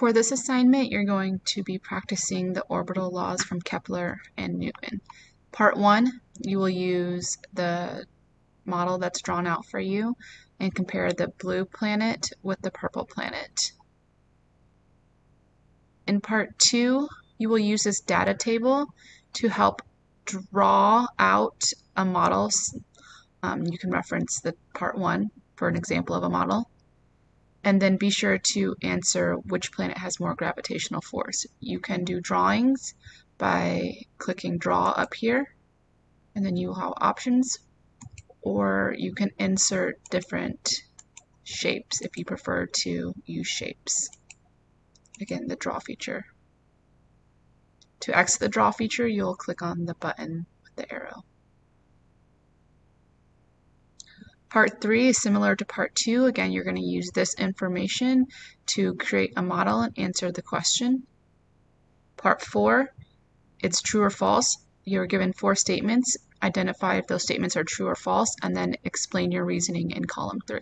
For this assignment, you're going to be practicing the orbital laws from Kepler and Newton. Part 1, you will use the model that's drawn out for you and compare the blue planet with the purple planet. In Part 2, you will use this data table to help draw out a model. You can reference the Part 1 for an example of a model. And then be sure to answer which planet has more gravitational force. You can do drawings by clicking draw up here, and then you will have options, or you can insert different shapes if you prefer to use shapes. Again, the draw feature. To exit the draw feature, you'll click on the button with the arrow. Part 3 is similar to Part 2. Again, you're going to use this information to create a model and answer the question. Part 4, it's true or false. You're given 4 statements. Identify if those statements are true or false, and then explain your reasoning in column 3.